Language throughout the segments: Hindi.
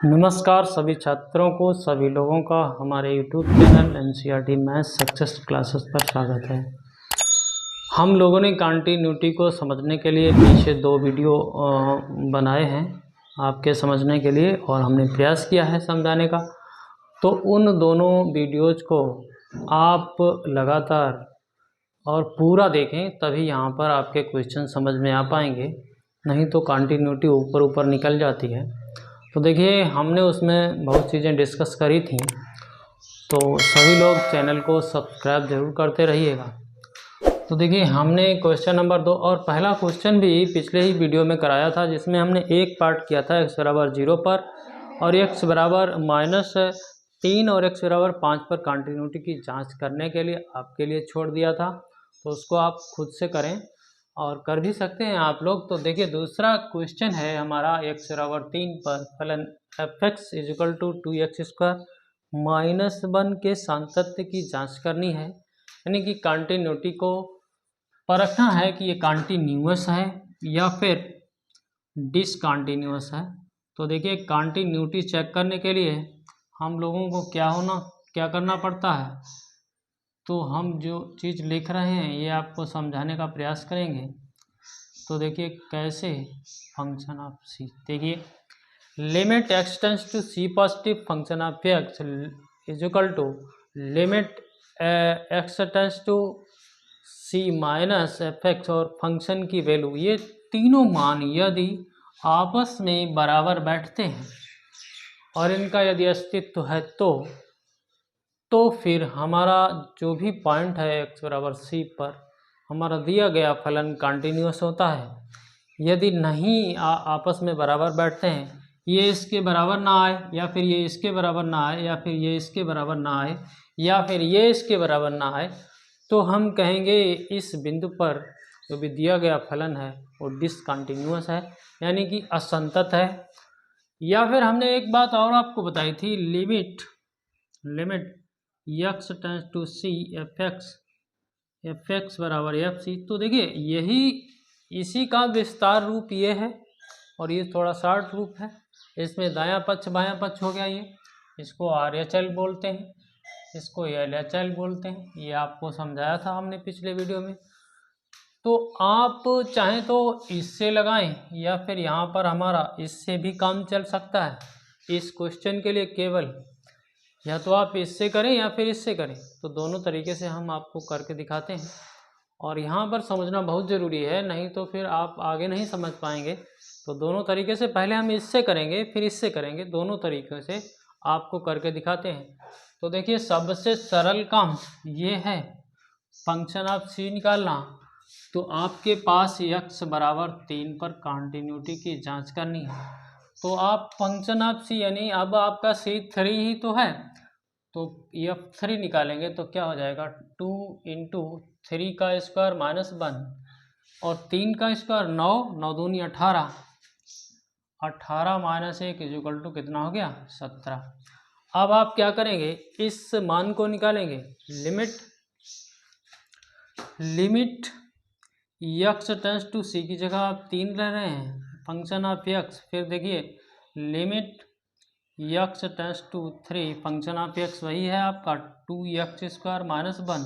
नमस्कार सभी छात्रों को, सभी लोगों का हमारे YouTube channel NCERT maths success classes पर स्वागत है। हम लोगों ने कंटिन्यूटी को समझने के लिए पीछे दो वीडियो बनाए हैं आपके समझने के लिए, और हमने प्रयास किया है समझाने का। तो उन दोनों वीडियोज़ को आप लगातार और पूरा देखें, तभी यहाँ पर आपके क्वेश्चन समझ में आ पाएंगे, नहीं तो कंटिन्यूटी ऊपर ऊपर निकल जाती है। तो देखिए, हमने उसमें बहुत चीज़ें डिस्कस करी थी, तो सभी लोग चैनल को सब्सक्राइब जरूर करते रहिएगा। तो देखिए, हमने क्वेश्चन नंबर 2 और पहला क्वेश्चन भी पिछले ही वीडियो में कराया था, जिसमें हमने एक पार्ट किया था x बराबर 0 पर और x बराबर -3 और x बराबर 5 पर कंटिन्यूटी की जांच करने के लिए आपके लिए छोड़ दिया था। तो उसको आप खुद से करें और कर भी सकते हैं आप लोग। तो देखिए, दूसरा क्वेश्चन है हमारा x बराबर 3 पर फलन f(x) = 2x² -1 के सातत्य की जांच करनी है, यानी कि कंटिन्यूटी को परखना है कि ये कंटिन्यूअस है या फिर डिसकंटिन्यूअस है। तो देखिए, कंटिन्यूटी चेक करने के लिए हम लोगों को क्या करना पड़ता है, तो हम जो चीज़ लिख रहे हैं ये आपको समझाने का प्रयास करेंगे। तो देखिए कैसे, फंक्शन ऑफ सी, देखिए limit x tends to c positive function of x = limit x tends to c minus fx और फंक्शन की वैल्यू, ये तीनों मान यदि आपस में बराबर बैठते हैं और इनका यदि अस्तित्व है तो फिर हमारा जो भी पॉइंट है x बराबर c पर हमारा दिया गया फलन कंटिन्यूअस होता है। यदि नहीं आपस में बराबर बैठते हैं, ये इसके बराबर ना आए या फिर ये इसके बराबर ना आए या फिर ये इसके बराबर ना आए या फिर ये इसके बराबर ना आए, तो हम कहेंगे इस बिंदु पर जो भी दिया गया फलन है वो डिसकंटिन्यूअस है, यानी कि असंतत है। या फिर हमने एक बात और आपको बताई थी, limit x tends to c fx बराबर fc। तो देखिए, इसी का विस्तार रूप ये है और ये थोड़ा शॉर्ट रूप है। इसमें दायां पक्ष बायां पक्ष हो गया, इसको RHL बोलते हैं, इसको LHL बोलते हैं। ये आपको समझाया था हमने पिछले वीडियो में। तो आप चाहें तो इससे लगाएं या फिर यहाँ पर हमारा इससे भी काम चल सकता है। इस क्वेश्चन के लिए केवल या तो आप इससे करें या फिर इससे करें, तो दोनों तरीके से हम आपको करके दिखाते हैं। और यहाँ पर समझना बहुत ज़रूरी है, नहीं तो फिर आप आगे नहीं समझ पाएंगे। तो दोनों तरीके से, पहले हम इससे करेंगे फिर इससे करेंगे, दोनों तरीक़ों से आपको करके दिखाते हैं। तो देखिए, सबसे सरल काम ये है फंक्शन ऑफ सी निकालना। तो आपके पास x बराबर 3 पर कंटिन्यूटी की जांच करनी है। तो आप फंक्शन ऑफ सी, यानी अब आपका c3 ही तो है, तो f3 निकालेंगे तो क्या हो जाएगा, 2 × 3 का स्क्वायर -1 और 3 का स्क्वायर 9, 9 दूनी 18, 18 - 1 = कितना हो गया, 17। अब आप क्या करेंगे, इस मान को निकालेंगे, लिमिट x टेंड्स टू सी की जगह आप 3 ले रहे हैं, फंक्शन ऑफ x, फिर देखिए limit x tends to 3, function of x वही है आपका 2x² -1।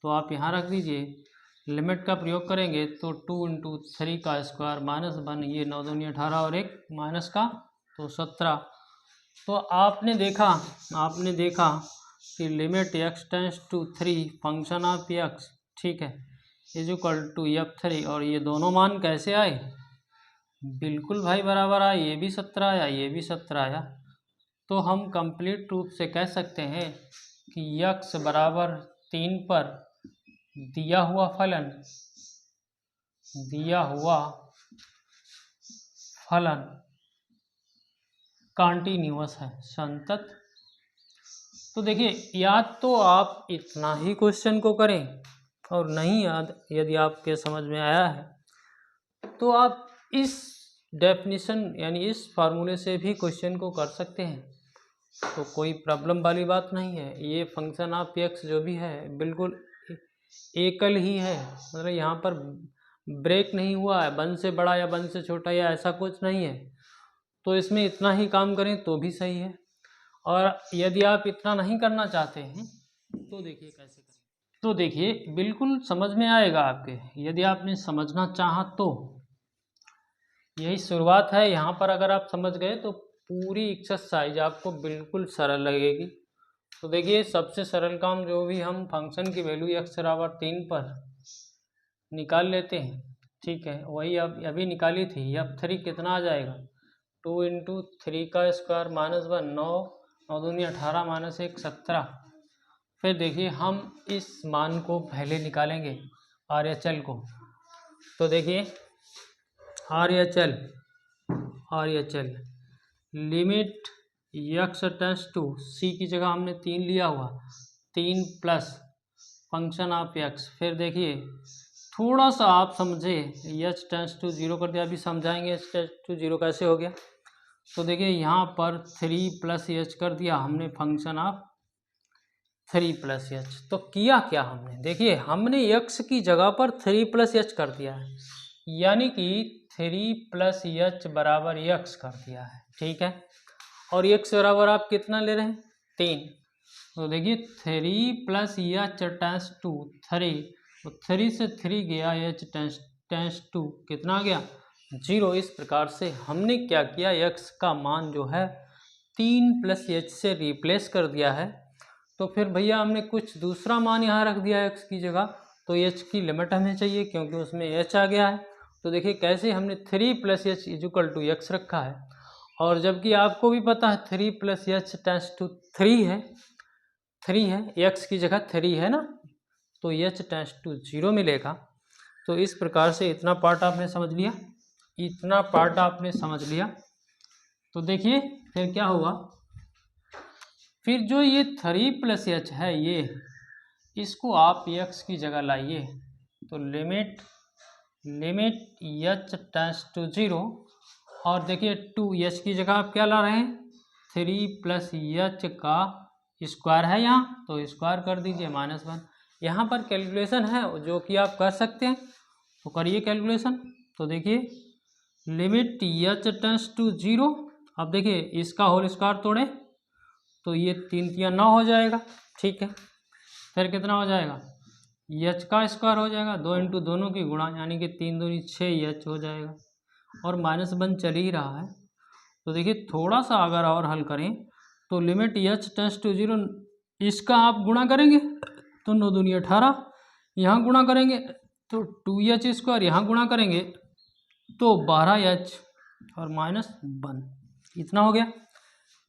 तो आप यहाँ रख दीजिए, लिमिट का प्रयोग करेंगे तो 2 × 3 का स्क्वायर -1, ये 9 दूनी 18 और एक माइनस का तो 17। तो आपने देखा कि limit x tends to 3 function of x, ठीक है, = f3, और ये दोनों मान कैसे आए, बिल्कुल भाई बराबर आए, ये भी 17 आया ये भी 17 आया। तो हम कंप्लीट रूप से कह सकते हैं कि x बराबर 3 पर दिया हुआ फलन कंटिन्यूअस है, संतत। तो देखिए, या तो आप इतना ही क्वेश्चन को करें, और नहीं यदि आपके समझ में आया है तो आप इस डेफिनेशन यानी इस फार्मूले से भी क्वेश्चन को कर सकते हैं। तो कोई प्रॉब्लम वाली बात नहीं है। ये फंक्शन ऑफ x जो भी है बिल्कुल एकल ही है, मतलब यहाँ पर ब्रेक नहीं हुआ है, 1 से बड़ा या 1 से छोटा या ऐसा कुछ नहीं है। तो इसमें इतना ही काम करें तो भी सही है। और यदि आप इतना नहीं करना चाहते हैं तो देखिए कैसे करें। तो देखिए बिल्कुल समझ में आएगा आपके, यदि आपने समझना चाहा तो यही शुरुआत है। यहाँ पर अगर आप समझ गए तो पूरी एक्सरसाइज आपको बिल्कुल सरल लगेगी। तो देखिए सबसे सरल काम जो भी हम फंक्शन की वैल्यू x=3 पर निकाल लेते हैं, ठीक है, वही अब अभी निकाली थी। अब 3 कितना आ जाएगा, 2 × 3 का स्क्वायर -1 9 9 दूनी 18 -1 17। फिर देखिए हम इस मान को पहले निकालेंगे RHL को। तो देखिए RHL लिमिट x→c की जगह हमने 3 लिया हुआ, 3 प्लस फंक्शन ऑफ x। फिर देखिए थोड़ा सा आप समझे, h→0 कर दिया, अभी समझाएंगे h→0 कैसे हो गया। तो देखिए यहाँ पर 3 + h कर दिया हमने फंक्शन ऑफ 3 + h। तो किया क्या हमने, देखिए हमने x की जगह पर 3 + h कर दिया है, यानी कि 3 + h बराबर x कर दिया है, ठीक है। और x बराबर आप कितना ले रहे हैं, 3। तो देखिए 3 + h → 3, तो 3 से 3 गया, h → 2 कितना आ गया, 0। इस प्रकार से हमने क्या किया, x का मान जो है 3 + h से रिप्लेस कर दिया है। तो फिर भैया हमने कुछ दूसरा मान यहाँ रख दिया x की जगह, तो h की लिमिट हमें चाहिए क्योंकि उसमें h आ गया है। तो देखिए कैसे हमने 3 + h = x रखा है, और जबकि आपको भी पता है 3 + h → 3 है, 3 है, x की जगह 3 है ना, तो h → 0 मिलेगा। तो इस प्रकार से इतना पार्ट आपने समझ लिया, तो देखिए फिर क्या हुआ, फिर जो ये 3 + h है, ये इसको आप x की जगह लाइए। तो लिमिट h → 0, और देखिए 2h की जगह आप क्या ला रहे हैं, 3 + h का स्क्वायर है यहाँ, तो स्क्वायर कर दीजिए -1। यहाँ पर कैलकुलेशन है जो कि आप कर सकते हैं, तो करिए कैलकुलेशन। तो देखिए लिमिट h → 0, अब देखिए इसका होल स्क्वायर तोड़े तो ये 3 × 9 हो जाएगा, ठीक है। फिर कितना हो जाएगा, h का स्क्वायर हो जाएगा, 2 × दोनों की गुणा, यानी कि 3 दूनी 6h हो जाएगा, और -1 चल ही रहा है। तो देखिए थोड़ा सा अगर और हल करें तो लिमिट h → 0, इसका आप गुणा करेंगे तो 9 दूनी 18, यहाँ गुणा करेंगे तो 2h², यहाँ गुणा करेंगे तो 12h और -1, इतना हो गया।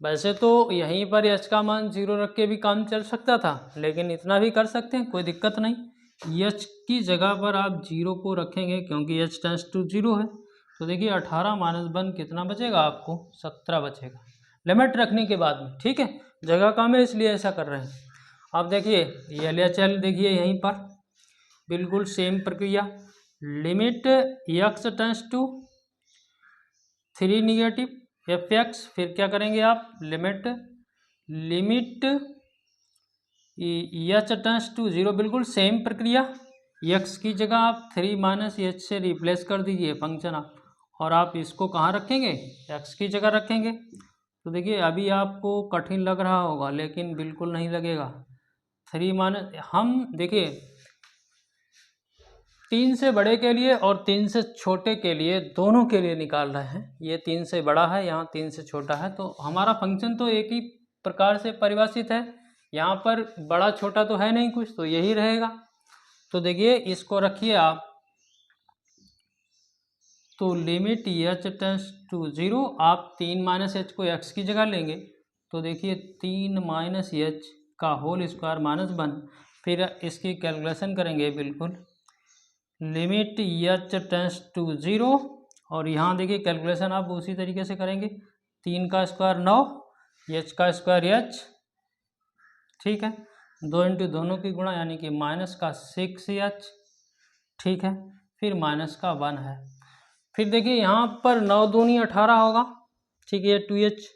वैसे तो यहीं पर h का मान 0 रख के भी काम चल सकता था, लेकिन इतना भी कर सकते हैं, कोई दिक्कत नहीं। h की जगह पर आप 0 को रखेंगे क्योंकि h → 0 है। तो देखिए 18 - 1 कितना बचेगा आपको, 17 बचेगा, लिमिट रखने के बाद में, ठीक है। जगह कम है इसलिए ऐसा कर रहे हैं। अब देखिए ये LHL देखिए यहीं पर बिल्कुल सेम प्रक्रिया, लिमिट x → 3 नेगेटिव fx। फिर क्या करेंगे आप, लिमिट h → 0, बिल्कुल सेम प्रक्रिया, x की जगह आप 3 - h से रिप्लेस कर दीजिए फंक्शन आप, और आप इसको कहाँ रखेंगे, x की जगह रखेंगे। तो देखिए अभी आपको कठिन लग रहा होगा, लेकिन बिल्कुल नहीं लगेगा। 3 हम देखिए 3 से बड़े के लिए और 3 से छोटे के लिए, दोनों के लिए निकाल रहे हैं। ये 3 से बड़ा है, यहाँ 3 से छोटा है, तो हमारा फंक्शन तो एक ही प्रकार से परिभाषित है। यहाँ पर बड़ा छोटा तो है नहीं कुछ, तो यही रहेगा। तो देखिए इसको रखिए आप, तो लिमिट h → 0, आप 3 - h को x की जगह लेंगे, तो देखिए 3 - h का होल स्क्वायर -1। फिर इसकी कैलकुलेशन करेंगे, बिल्कुल लिमिट h → 0, और यहाँ देखिए कैलकुलेशन आप उसी तरीके से करेंगे, 3 का स्क्वायर 9, h का स्क्वायर h, ठीक है, 2 × दोनों की गुणा, यानी कि -6h, ठीक है, फिर -1 है। फिर देखिए यहाँ पर 9 दूनी 18 होगा, ठीक है, 2h,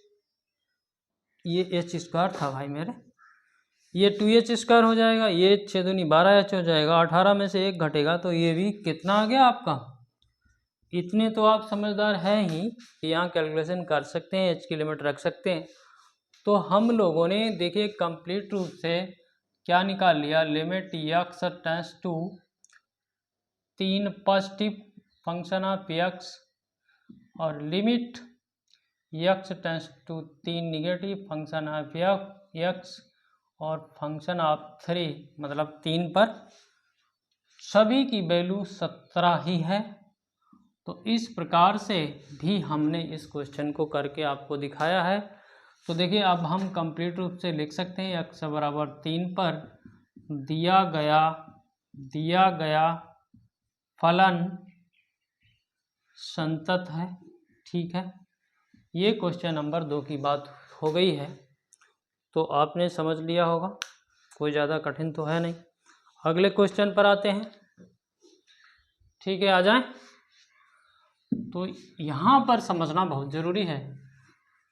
ये h² था भाई मेरे, ये 2h² हो जाएगा, ये 6 दूनी 12h हो जाएगा, 18 में से 1 घटेगा, तो ये भी कितना आ गया आपका इतने तो आप समझदार हैं ही कि यहाँ कैलकुलेशन कर सकते हैं, एच की लिमिट रख सकते हैं। तो हम लोगों ने देखिए कंप्लीट रूप से क्या निकाल लिया, limit x tends to 3 positive function of x और limit x tends to 3 negative function of x और फंक्शन ऑफ 3 मतलब 3 पर सभी की वैल्यू 17 ही है। तो इस प्रकार से भी हमने इस क्वेश्चन को करके आपको दिखाया है। तो देखिए अब हम कंप्लीट रूप से लिख सकते हैं x बराबर 3 पर दिया गया फलन संतत है। ठीक है, ये क्वेश्चन नंबर 2 की बात हो गई है। तो आपने समझ लिया होगा, कोई ज़्यादा कठिन तो है नहीं। अगले क्वेश्चन पर आते हैं। ठीक है, आ जाएं। तो यहाँ पर समझना बहुत ज़रूरी है,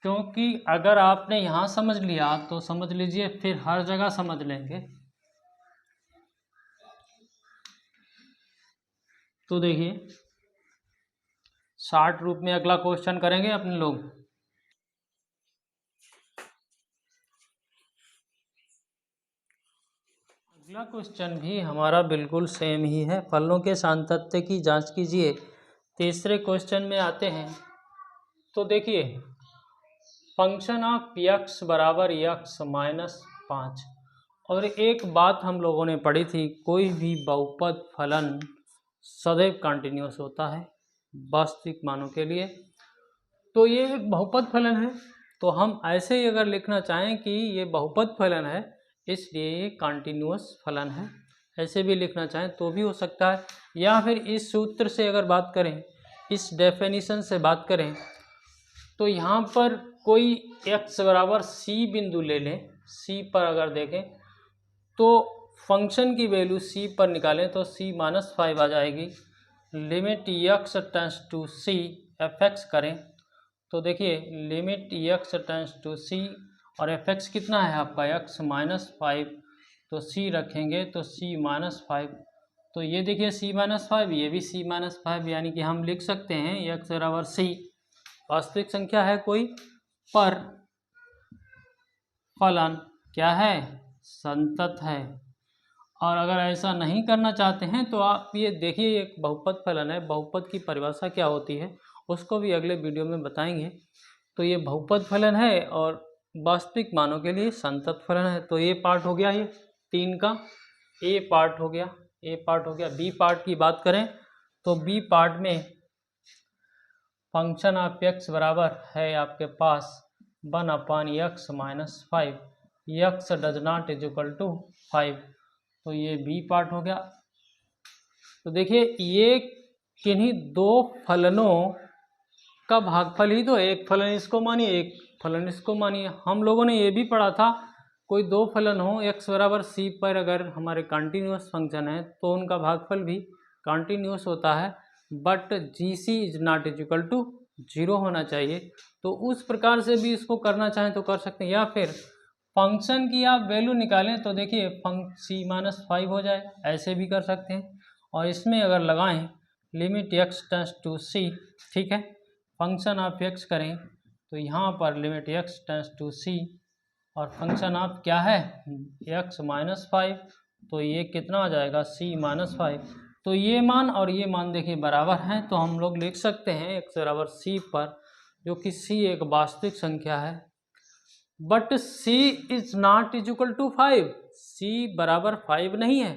क्योंकि अगर आपने यहाँ समझ लिया तो समझ लीजिए फिर हर जगह समझ लेंगे। तो देखिए शॉर्ट रूप में अगला क्वेश्चन करेंगे अपने लोग। अगला क्वेश्चन भी हमारा बिल्कुल सेम ही है, फलनों के सातत्य की जांच कीजिए। तीसरे क्वेश्चन में आते हैं। तो देखिए फंक्शन ऑफ यक्स बराबर यक्स माइनस 5। और एक बात हम लोगों ने पढ़ी थी, कोई भी बहुपद फलन सदैव कंटिन्यूअस होता है वास्तविक मानों के लिए। तो ये एक बहुपद फलन है, तो हम ऐसे ही अगर लिखना चाहें कि ये बहुपद फलन है इसलिए ये कंटिन्यूअस फलन है, ऐसे भी लिखना चाहें तो भी हो सकता है। या फिर इस सूत्र से अगर बात करें, इस डेफिनेशन से बात करें, तो यहाँ पर कोई x बराबर c बिंदु ले लें। c पर अगर देखें तो फंक्शन की वैल्यू c पर निकालें तो c माइनस 5 आ जाएगी। Limit x tends to c fx करें तो देखिए limit x tends to c और fx कितना है आपका x माइनस 5, तो c रखेंगे तो c माइनस 5। तो ये देखिए c माइनस 5, ये भी c माइनस 5, यानी कि हम लिख सकते हैं x बराबर c वास्तविक संख्या है कोई, पर फलन क्या है, संतत है। और अगर ऐसा नहीं करना चाहते हैं तो आप ये देखिए एक बहुपद फलन है, बहुपद की परिभाषा क्या होती है उसको भी अगले वीडियो में बताएंगे। तो ये बहुपद फलन है और वास्तविक मानों के लिए संतत फलन है। तो ये पार्ट हो गया, ये 3 का ए पार्ट हो गया, ए पार्ट हो गया। बी पार्ट की बात करें तो बी पार्ट में फंक्शन ऑफ x बराबर है आपके पास 1/x minus 5, x does not is equal to 5। तो ये बी पार्ट हो गया। तो देखिए ये किन्हीं 2 फलनों का भागफल ही तो, एक फलन इसको मानिए एक फलन इसको मानिए। हम लोगों ने ये भी पढ़ा था कोई 2 फलन हो x बराबर c पर अगर हमारे कंटिन्यूअस फंक्शन है तो उनका भागफल भी कंटिन्यूअस होता है, but GC is not is equal to 0 होना चाहिए। तो उस प्रकार से भी इसको करना चाहें तो कर सकते हैं, या फिर फंक्शन की आप वैल्यू निकालें तो देखिए c माइनस 5 हो जाए, ऐसे भी कर सकते हैं। और इसमें अगर लगाएं limit x tends to c, ठीक है, फंक्शन ऑफ x करें तो यहाँ पर limit x tends to c और फंक्शन ऑफ क्या है x माइनस 5, तो ये कितना आ जाएगा c माइनस 5। तो ये मान और ये मान देखिए बराबर हैं, तो हम लोग लिख सकते हैं x बराबर c पर, जो कि c एक वास्तविक संख्या है, but c is not is equal to 5, c बराबर 5 नहीं है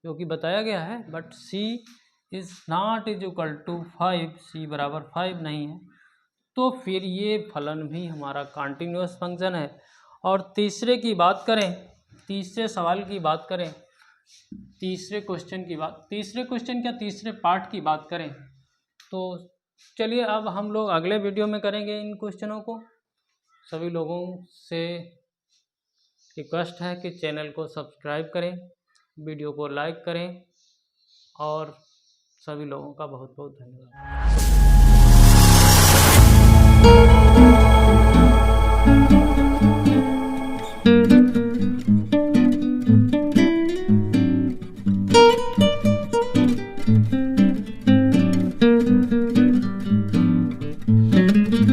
जो कि बताया गया है, but c is not is equal to 5, c बराबर 5 नहीं है। तो फिर ये फलन भी हमारा कंटिन्यूअस फंक्शन है। और तीसरे की बात करें, तीसरे सवाल की बात करें, तीसरे क्वेश्चन की बात, तीसरे क्वेश्चन क्या तीसरे पार्ट की बात करें तो चलिए अब हम लोग अगले वीडियो में करेंगे इन क्वेश्चनों को। सभी लोगों से रिक्वेस्ट है कि चैनल को सब्सक्राइब करें, वीडियो को लाइक करें और सभी लोगों का बहुत बहुत धन्यवाद।